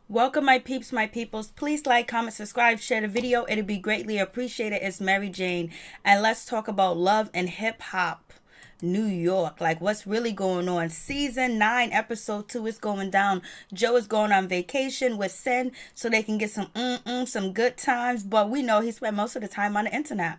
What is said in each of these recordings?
Welcome, my peeps, my peoples. Please like, comment, subscribe, share the video. It'd be greatly appreciated. It's Mary Jane, and let's talk about love and hip hop. New York, like what's really going on. Season 9, episode 2 is going down. Joe is going on vacation with Cyn so they can get some good times, but we know he spent most of the time on the internet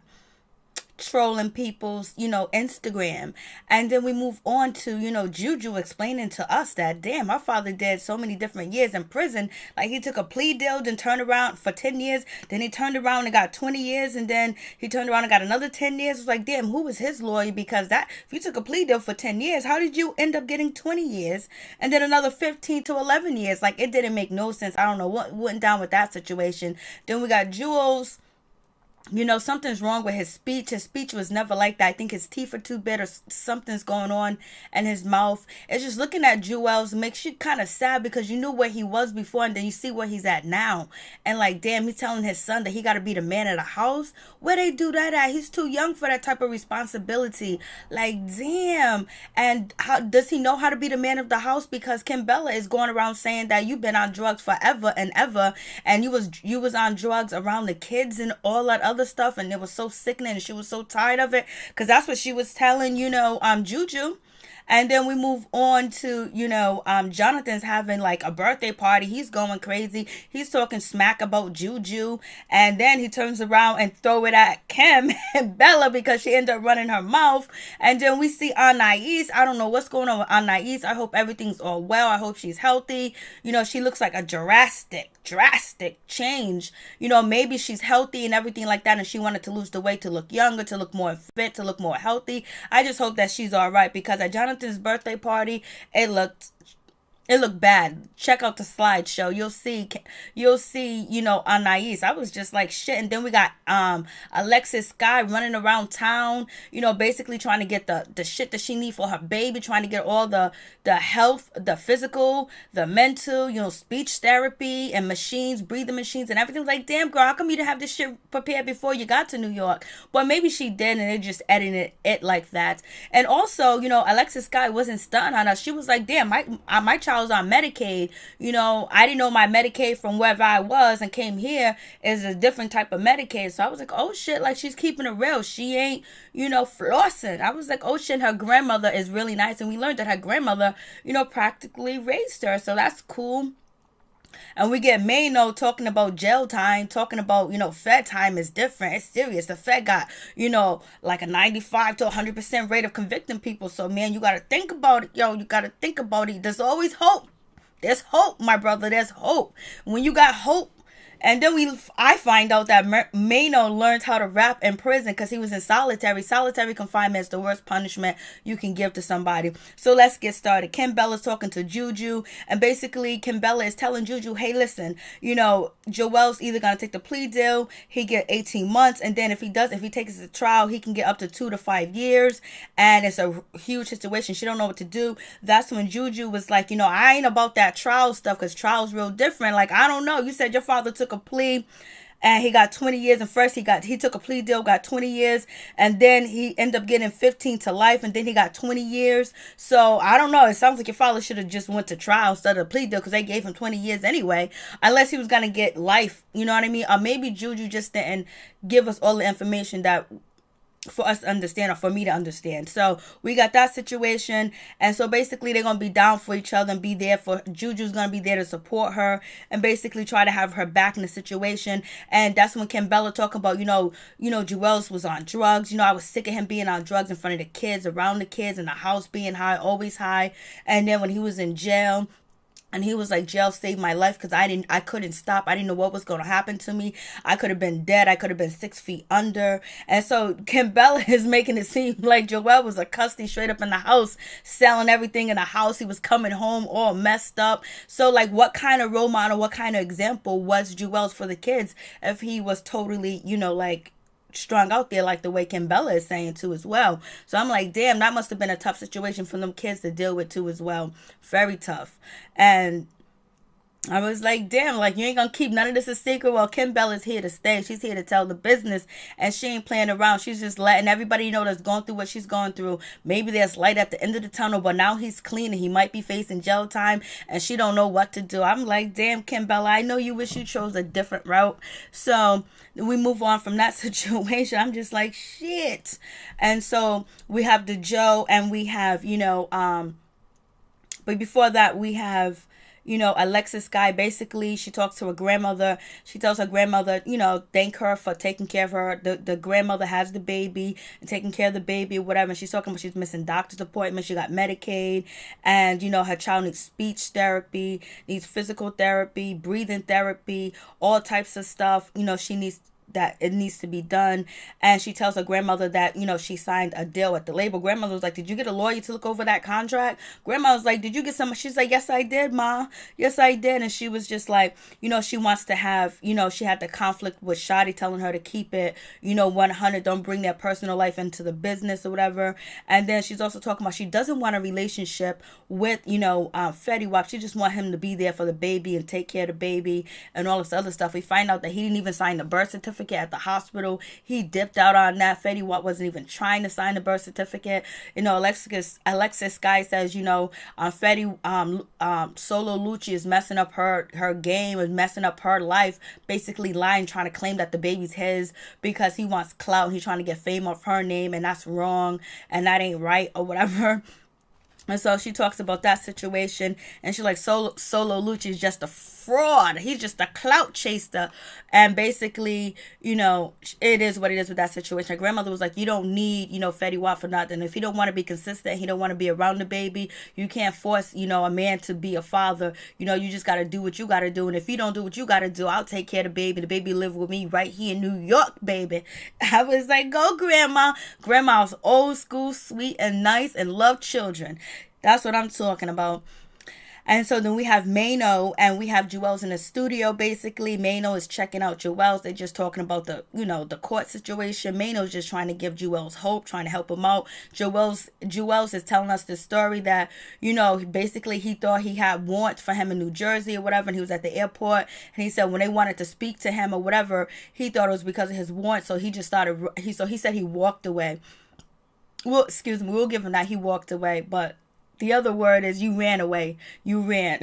trolling people's, Instagram. And then we move on to, Juju explaining to us that, damn, my father did so many different years in prison. Like, he took a plea deal, then turned around for 10 years. Then he turned around and got 20 years. And then he turned around and got another 10 years. It's like, damn, who was his lawyer? Because if you took a plea deal for 10 years, how did you end up getting 20 years? And then another 15 to 11 years? Like, it didn't make no sense. I don't know what went down with that situation. Then we got Juelz. Something's wrong with his speech. His speech was never like that. I think his teeth are too big or something's going on in his mouth. It's just looking at Juelz makes you kind of sad because you knew where he was before and then you see where he's at now. And like, damn, he's telling his son that he got to be the man of the house. Where they do that at? He's too young for that type of responsibility. Like, damn. And how does he know how to be the man of the house? Because Kimbella is going around saying that you've been on drugs forever and ever. And you was on drugs around the kids and all that other stuff, and it was so sickening and she was so tired of it because that's what she was telling Juju. And then we move on to, Jonathan's having like a birthday party. He's going crazy. He's talking smack about Juju. And then he turns around and throw it at Kim and Bella because she ended up running her mouth. And then we see Anais. I don't know what's going on with Anais. I hope everything's all well. I hope she's healthy. She looks like a drastic change. Maybe she's healthy and everything like that. And she wanted to lose the weight to look younger, to look more fit, to look more healthy. I just hope that she's all right because at Jonathan's birthday party, it looked bad. Check out the slideshow. You'll see, Anais. I was just like shit. And then we got Alexis Skyy running around town, basically trying to get the shit that she need for her baby, trying to get all the health, the physical, the mental, speech therapy and machines, breathing machines and everything. Like, damn girl, how come you didn't have this shit prepared before you got to New York? But maybe she did and they just edited it like that. And also, Alexis Skyy wasn't stunned on us. She was like, damn, my child was on Medicaid. I didn't know my Medicaid from wherever I was and came here is a different type of Medicaid. So I was like, oh shit, like she's keeping it real. She ain't, flossing. I was like, oh shit, her grandmother is really nice. And we learned that her grandmother, practically raised her. So that's cool. And we get Maino talking about jail time, talking about, Fed time is different. It's serious. The Fed got, like a 95 to 100% rate of convicting people. So, man, you got to think about it. Yo, you got to think about it. There's always hope. There's hope, my brother. There's hope. When you got hope. And then I find out that Maino learned how to rap in prison because he was in solitary. Solitary confinement is the worst punishment you can give to somebody. So let's get started. Kimbella's talking to Juju. And basically, Kimbella is telling Juju, hey, listen, Juelz either going to take the plea deal. He get 18 months. And then if he takes it to trial, he can get up to 2 to 5 years. And it's a huge situation. She don't know what to do. That's when Juju was like, I ain't about that trial stuff because trial's real different. Like, I don't know. You said your father took a plea and he got 20 years, and first he took a plea deal, got 20 years, and then he ended up getting 15 to life, and then he got 20 years. So I don't know, it sounds like your father should have just went to trial instead of a plea deal because they gave him 20 years anyway, unless he was gonna get life, you know what I mean? Or maybe Juju just didn't give us all the information that for us to understand or for me to understand. So we got that situation, and so basically they're gonna be down for each other and be there for Juju's gonna be there to support her and basically try to have her back in the situation. And that's when Kimbella talk about Juelz was on drugs. I was sick of him being on drugs in front of the kids, around the kids, in the house, being high, always high. And then when he was in jail, and he was like, jail saved my life because I couldn't stop. I didn't know what was going to happen to me. I could have been dead. I could have been 6 feet under. And so Kimbella is making it seem like Joel was a cussy straight up in the house, selling everything in the house. He was coming home all messed up. So like, what kind of role model, what kind of example was Juelz for the kids if he was totally, like strung out there like the way Kimbella is saying too as well. So I'm like, damn, that must have been a tough situation for them kids to deal with too as well. Very tough. And I was like, damn, like you ain't gonna keep none of this a secret. Well, Kim Bell is here to stay. She's here to tell the business, and she ain't playing around. She's just letting everybody know that's going through what she's going through. Maybe there's light at the end of the tunnel, but now he's clean and he might be facing jail time, and she don't know what to do. I'm like, damn, Kim Bell, I know you wish you chose a different route. So we move on from that situation. I'm just like, shit. And so we have the Joe, and we have, but before that, we have, Alexis Skyy. Basically, she talks to her grandmother. She tells her grandmother, thank her for taking care of her. The grandmother has the baby and taking care of the baby or whatever. And she's talking about she's missing doctor's appointments. She got Medicaid. And, her child needs speech therapy, needs physical therapy, breathing therapy, all types of stuff. She needs that it needs to be done. And she tells her grandmother that, she signed a deal at the label. Grandmother was like, did you get a lawyer to look over that contract? Grandma was like, did you get some? She's like, yes, I did, Ma. Yes, I did. And she was just like, she wants to have, she had the conflict with Shadi telling her to keep it, 100, don't bring their personal life into the business or whatever. And then she's also talking about she doesn't want a relationship with, Fetty Wap. She just want him to be there for the baby and take care of the baby and all this other stuff. We find out that he didn't even sign the birth certificate at the hospital. He dipped out on that. Fetty Wap wasn't even trying to sign the birth certificate. Alexis Skyy says, Fetty Solo Lucci is messing up her game and messing up her life, basically lying, trying to claim that the baby's his because he wants clout. He's trying to get fame off her name, and that's wrong and that ain't right or whatever. And so she talks about that situation, and she's like, Solo Lucci is just a fraud. He's just a clout chaser. And basically, it is what it is with that situation. Her grandmother was like, you don't need, Fetty Wap for nothing. If he don't want to be consistent, he don't want to be around the baby, you can't force, a man to be a father. You just got to do what you got to do. And if you don't do what you got to do, I'll take care of the baby. The baby live with me right here in New York, baby. I was like, go, Grandma. Grandma's old school, sweet and nice and love children. That's what I'm talking about. And so then we have Maino, and we have Juelz in the studio. Basically, Maino is checking out Juelz. They're just talking about the court situation. Maino's just trying to give Juelz hope, trying to help him out. Juelz is telling us this story that, basically he thought he had warrants for him in New Jersey or whatever, and he was at the airport, and he said when they wanted to speak to him or whatever, he thought it was because of his warrant. So he just he said he walked away. Well, excuse me, we'll give him that. He walked away, but the other word is you ran away. You ran.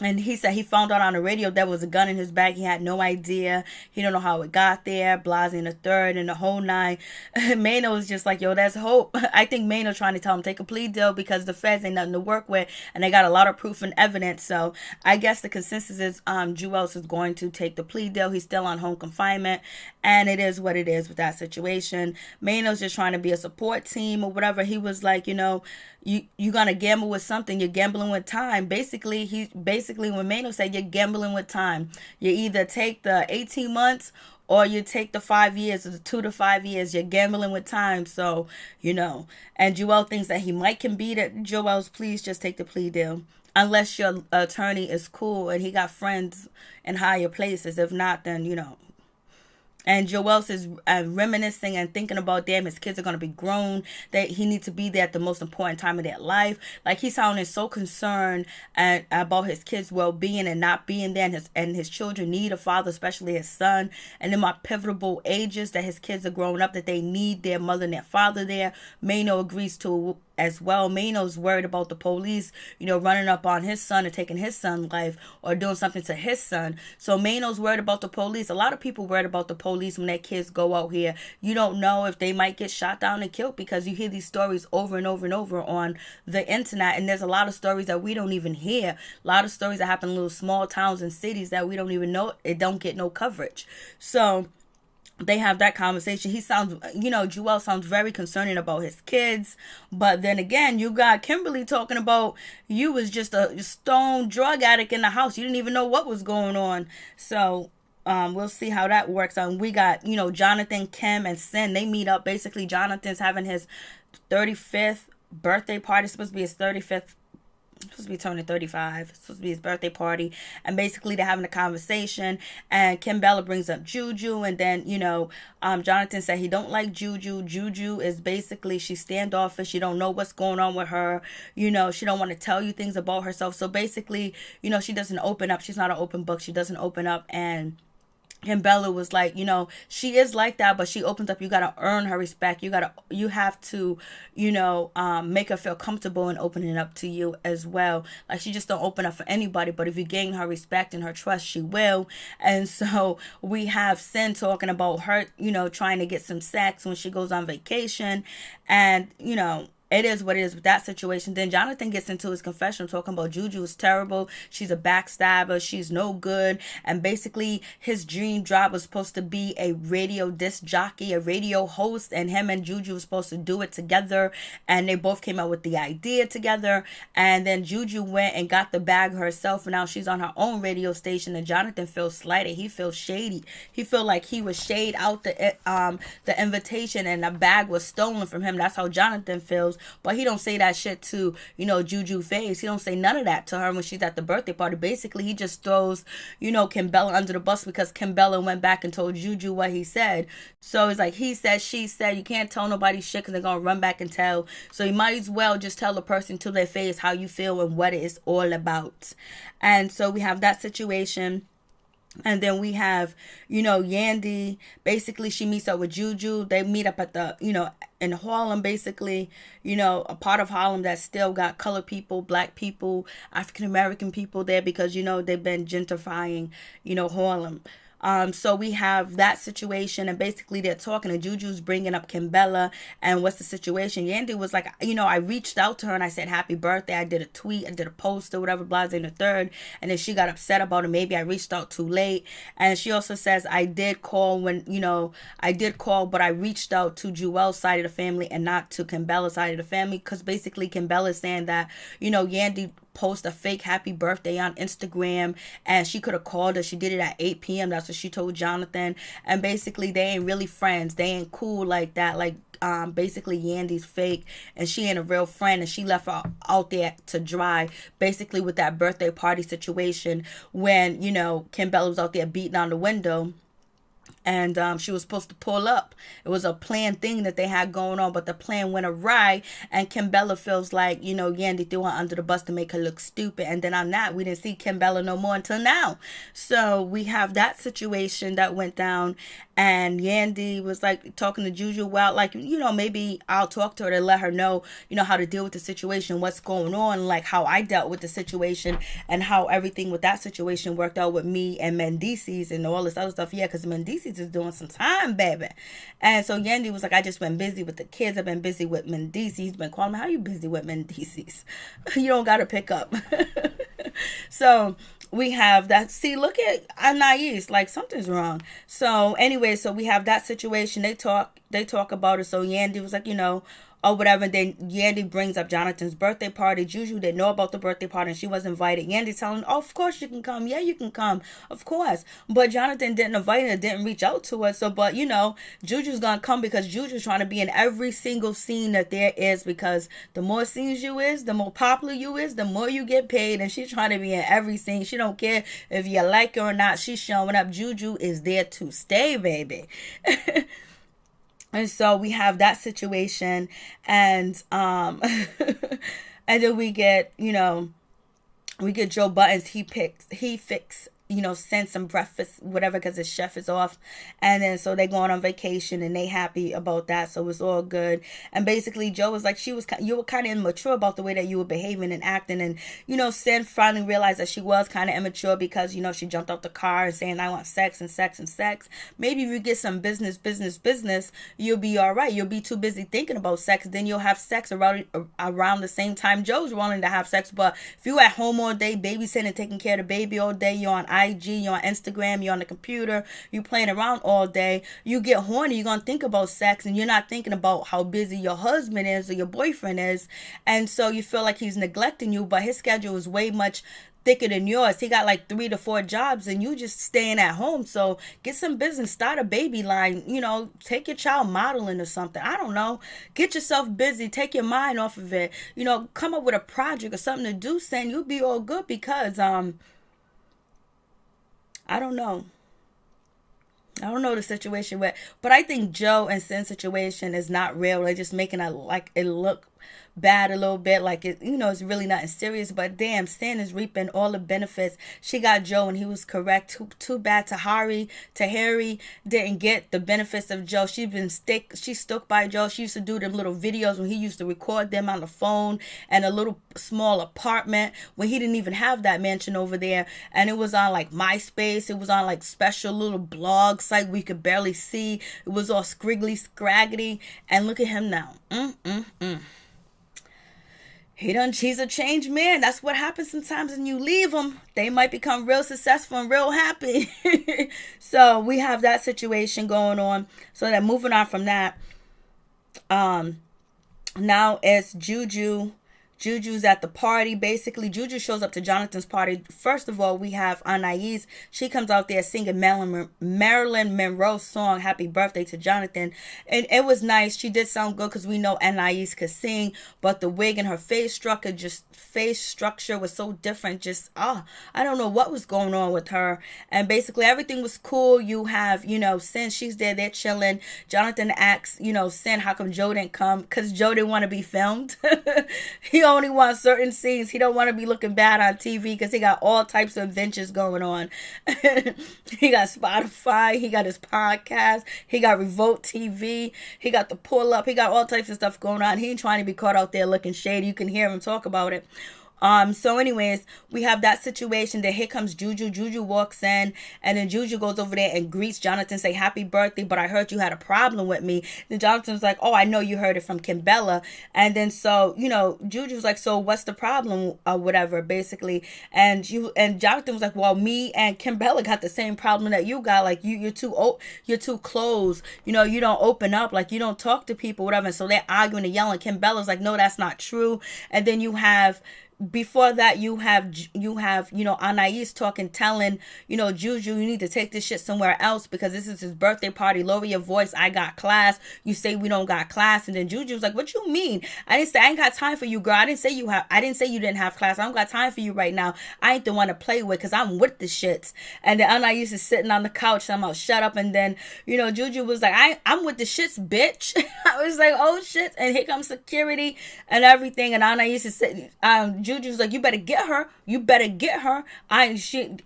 And he said he found out on the radio there was a gun in his bag. He had no idea. He don't know how it got there. Blasey and the third and the whole nine. Maino was just like, yo, that's hope. I think Maino trying to tell him take a plea deal because the feds ain't nothing to work with, and they got a lot of proof and evidence. So I guess the consensus is Juelz is going to take the plea deal. He's still on home confinement, and it is what it is with that situation. Maino's just trying to be a support team or whatever. He was like, you're gonna gamble with something. You're gambling with time. Basically when Maino said you're gambling with time, you either take the 18 months or you take the 5 years, or the 2 to 5 years. You're gambling with time. So and Juelz thinks that he might can beat it. Juelz, please just take the plea deal, unless your attorney is cool and he got friends in higher places. If not, then And Juelz is reminiscing and thinking about, damn, his kids are going to be grown, that he needs to be there at the most important time of their life. Like, he sounded so concerned about his kids' well-being and not being there, and his children need a father, especially his son. And in my pivotal ages that his kids are growing up, that they need their mother and their father there. Maino agrees to as well. Maino's worried about the police, running up on his son and taking his son's life or doing something to his son. So Maino's worried about the police. A lot of people worried about the police when their kids go out here. You don't know if they might get shot down and killed, because you hear these stories over and over and over on the internet, and there's a lot of stories that we don't even hear. A lot of stories that happen in little small towns and cities that we don't even know. It don't get no coverage. So they have that conversation. He sounds, Juelz sounds very concerning about his kids. But then again, you got Kimberly talking about you was just a stone drug addict in the house. You didn't even know what was going on. So we'll see how that works. We got, Jonathan, Kim, and Cyn. They meet up. Basically, Jonathan's having his 35th birthday party. It's supposed to be his 35th. supposed to be turning 35. It's supposed to be his birthday party. And basically they're having a conversation. And Kimbella brings up Juju. And then, Jonathan said he don't like Juju. Juju is basically, she's standoffish. You don't know what's going on with her. She don't want to tell you things about herself. So basically, she doesn't open up. She's not an open book. She doesn't open up. And Bella was like, she is like that, but she opens up. You got to earn her respect. You have to, make her feel comfortable in opening up to you as well. Like, she just don't open up for anybody, but if you gain her respect and her trust, she will. And so we have Cyn talking about her, trying to get some sex when she goes on vacation. And, it is what it is with that situation. Then Jonathan gets into his confession talking about Juju is terrible. She's a backstabber. She's no good. And basically his dream job was supposed to be a radio disc jockey, a radio host. And him and Juju were supposed to do it together. And they both came out with the idea together. And then Juju went and got the bag herself. And now she's on her own radio station. And Jonathan feels slighted. He feels shady. He feels like he was shade out the invitation and the bag was stolen from him. That's how Jonathan feels. But he don't say that shit to, Juju face. He don't say none of that to her when she's at the birthday party. Basically, he just throws, Kimbella under the bus because Kimbella went back and told Juju what he said. So it's like he said, she said. You can't tell nobody shit because they're going to run back and tell. So you might as well just tell the person to their face how you feel and what it is all about. And so we have that situation. And then we have, Yandy. Basically, she meets up with Juju. They meet up at the, in Harlem, basically, a part of Harlem that still got colored people, black people, African-American people there because, they've been gentrifying, Harlem. So we have that situation, and basically they're talking, and Juju's bringing up Kimbella, and what's the situation? Yandy was like, I reached out to her, and I said, happy birthday. I did a tweet, I did a post, or whatever, blase in the third, and then she got upset about it. Maybe I reached out too late, and she also says, I did call, but I reached out to Juelz side of the family, and not to Kimbella's side of the family, because basically Kimbella is saying that, Yandy post a fake happy birthday on Instagram, and she could have called her. She did it at 8 p.m. That's what she told Jonathan. And basically they ain't really friends. They ain't cool like that. Like basically Yandy's fake and she ain't a real friend, and she left her out there to dry basically with that birthday party situation when Kimbella was out there beating on the window. And she was supposed to pull up. It was a planned thing that they had going on, but the plan went awry. And Kimbella feels like, Yandy threw her under the bus to make her look stupid. And then on that, we didn't see Kimbella no more until now. So we have that situation that went down. And Yandy was like talking to Juju about like, maybe I'll talk to her to let her know, how to deal with the situation, what's going on, like how I dealt with the situation and how everything with that situation worked out with me and Mendices and all this other stuff. Yeah, because Mendices is doing some time, baby. And so Yandy was like, I just been busy with the kids. I've been busy with Mendices. He's been calling me, how you busy with Mendices? You don't got to pick up. So we have that. See, look at Anais, like something's wrong. So anyway, so we have that situation. They talk about it. So Yandy was like, or whatever. Then Yandy brings up Jonathan's birthday party. Juju didn't know about the birthday party and she was invited. Yandy telling, oh, of course you can come. Yeah, you can come. Of course. But Jonathan didn't invite her, didn't reach out to her. So, but Juju's gonna come because Juju's trying to be in every single scene that there is, because the more scenes you is, the more popular you is, the more you get paid. And she's trying to be in every scene. She don't care if you like her or not. She's showing up. Juju is there to stay, baby. And so we have that situation, and and then we get Joe Buttons. He fix send some breakfast, whatever, because his chef is off. And then so they going on vacation and they happy about that. So it's all good. And basically Joe was like, you were kind of immature about the way that you were behaving and acting. And, Cyn finally realized that she was kind of immature because, she jumped out the car and saying, I want sex and sex and sex. Maybe if you get some business, you'll be all right. You'll be too busy thinking about sex. Then you'll have sex around the same time Joe's wanting to have sex. But if you at home all day, babysitting, taking care of the baby all day, you're on IG, you're on Instagram, you're on the computer, you playing around all day, you get horny, you're gonna think about sex, and you're not thinking about how busy your husband is or your boyfriend is. And so you feel like he's neglecting you, but his schedule is way much thicker than yours. He got like 3 to 4 jobs and you just staying at home. So get some business, start a baby line, take your child modeling or something. I don't know. Get yourself busy, take your mind off of it. Come up with a project or something to do, Cyn. You'll be all good because I don't know. I don't know the situation but I think Joe and Cyn's situation is not real. They're just making it look bad a little bit, like it's really nothing serious. But damn, Cyn is reaping all the benefits. She got Joe and he was correct. Too bad Harry didn't get the benefits of Joe. She's stuck by Joe. She used to do them little videos when he used to record them on the phone and a little small apartment when he didn't even have that mansion over there. And it was on like MySpace. It was on like special little blog site we could barely see. It was all scriggly, scraggly. And look at him now. He's a changed man. That's what happens sometimes when you leave them. They might become real successful and real happy. So we have that situation going on. So then moving on from that, now it's Juju. Juju's at the party. Basically, Juju shows up to Jonathan's party. First of all, we have Anais. She comes out there singing Marilyn Monroe's song, Happy Birthday to Jonathan. And it was nice. She did sound good because we know Anais could sing. But the wig and her face structure was so different. I don't know what was going on with her. And basically, everything was cool. You have, Cyn, she's there. They're chilling. Jonathan asks, Cyn, how come Joe didn't come? Because Joe didn't want to be filmed. He only wants certain scenes. He don't want to be looking bad on TV because he got all types of adventures going on. He got Spotify. He got his podcast. He got Revolt TV. He got the pull up. He got all types of stuff going on. He ain't trying to be caught out there looking shady. You can hear him talk about it. So anyways, we have that situation. Then here comes Juju. Juju walks in, and then Juju goes over there and greets Jonathan, say happy birthday, but I heard you had a problem with me. Then Jonathan's like, oh, I know you heard it from Kimbella. And then so, Juju's like, so what's the problem or whatever, basically. And Jonathan was like, well, me and Kimbella got the same problem that you got. Like you're too closed. You don't open up, like you don't talk to people, whatever. And so they're arguing and yelling. Kimbella's like, no, that's not true. And then before that, you have Anais telling Juju, you need to take this shit somewhere else because this is his birthday party. Lower your voice. I got class. You say we don't got class. And then Juju's like, what you mean? I ain't got time for you, girl. I didn't say you didn't have class. I don't got time for you right now. I ain't the one to play with because I'm with the shits. And then Anais is sitting on the couch. So I'm like, shut up. And then Juju was like, I'm with the shits, bitch. I was like, oh shit. And here comes security and everything. And Anais is sitting. Juju's like, you better get her.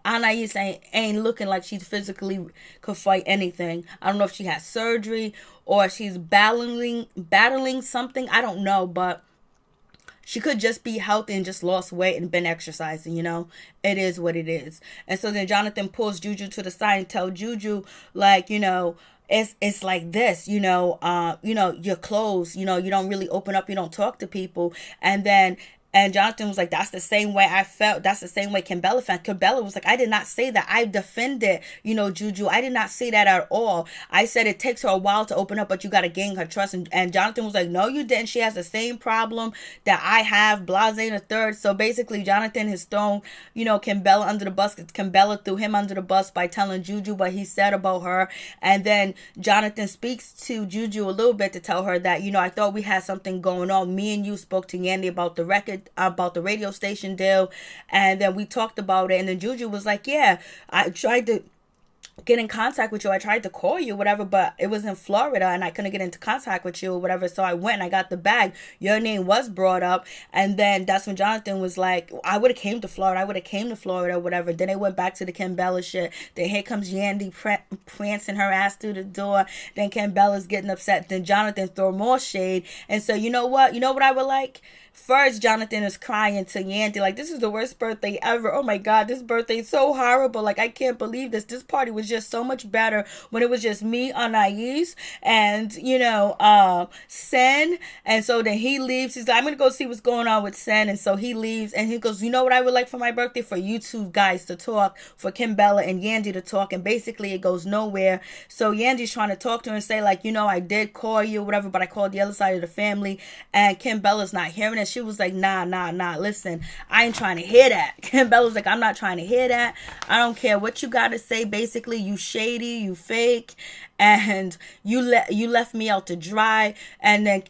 Anais ain't looking like she physically could fight anything. I don't know if she has surgery or she's battling something. I don't know, but she could just be healthy and just lost weight and been exercising, It is what it is. And so then Jonathan pulls Juju to the side and tells Juju, like, it's like this, you're closed, you don't really open up, you don't talk to people. And Jonathan was like, that's the same way I felt. That's the same way Kimbella felt. Kimbella was like, I did not say that. I defended, Juju. I did not say that at all. I said it takes her a while to open up, but you got to gain her trust. And Jonathan was like, no, you didn't. She has the same problem that I have, blase the third. So basically, Jonathan has thrown, Kimbella under the bus. Kimbella threw him under the bus by telling Juju what he said about her. And then Jonathan speaks to Juju a little bit to tell her that, I thought we had something going on. Me and you spoke to Yandy about the record, about the radio station deal, and then we talked about it. And then Juju was like, yeah, I tried to get in contact with you. I tried to call you, whatever, but it was in Florida and I couldn't get into contact with you or whatever. So I went and I got the bag. Your name was brought up. And then that's when Jonathan was like, I would have came to Florida, or whatever. Then they went back to the Kimbella shit. Then here comes Yandy prancing her ass through the door. Then Kimbella's getting upset. Then Jonathan threw more shade. And so you know what I would like? first Jonathan is crying to Yandy, like, this is the worst birthday ever. Oh my God, this birthday is so horrible. Like, I can't believe this. This party was just so much better when it was just me, Anais, and, Cyn. And so then he leaves. He's like, I'm going to go see what's going on with Cyn. And so he leaves and he goes, you know what I would like for my birthday? For you two guys to talk, for Kimbella and Yandy to talk. And basically it goes nowhere. So Yandy's trying to talk to her and say, like, I did call you, whatever, but I called the other side of the family. And Kimbella's not hearing it. She was like, nah, listen, I ain't trying to hear that. Kimbella's like, I'm not trying to hear that. I don't care what you got to say. Basically, you shady, you fake, and you left me out to dry. And then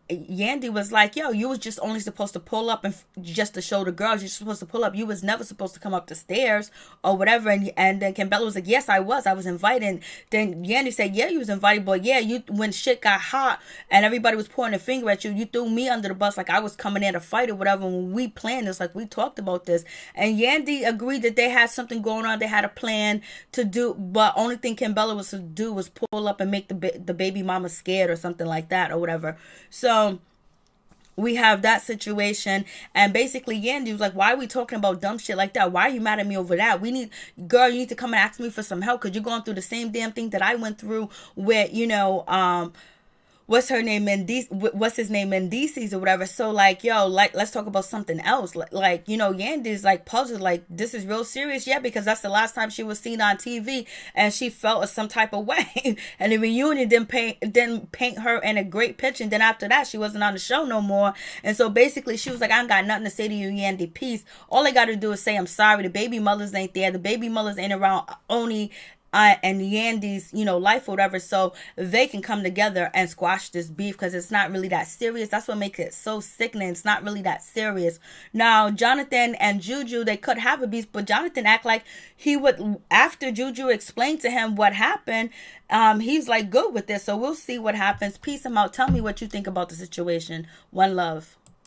Yandy was like, yo, you was just only supposed to pull up and just to show the girls. You're supposed to pull up. You was never supposed to come up the stairs or whatever. And then Kimbella was like, yes, I was invited. Then Yandy said, yeah, you was invited, but yeah, you, when shit got hot and everybody was pointing a finger at you, you threw me under the bus like I was coming in to fight or whatever. When we planned this, like we talked about this, and Yandy agreed that they had something going on. They had a plan to do, but only thing Kimbella was to do was pull up and make the baby mama scared or something like that or whatever. So we have that situation, and basically Yandy was like, why are we talking about dumb shit like that? Why are you mad at me over that? Girl, you need to come and ask me for some help, because you're going through the same damn thing that I went through with, what's his name in DC's or whatever. So like, yo, like, let's talk about something else. Yandy's like puzzled, like, this is real serious. Yeah, because that's the last time she was seen on TV and she felt some type of way. And the reunion didn't paint her in a great picture. And then after that, she wasn't on the show no more. And so basically she was like, I ain't got nothing to say to you, Yandy. Peace. All I got to do is say I'm sorry. The baby mothers ain't there. The baby mothers ain't around Oni and Yandy's, life or whatever, so they can come together and squash this beef, because it's not really that serious. That's what makes it so sickening. It's not really that serious. Now, Jonathan and Juju, they could have a beef, but Jonathan act like he would, after Juju explained to him what happened, he's like good with this. So we'll see what happens. Peace. I'm out. Tell me what you think about the situation. One love.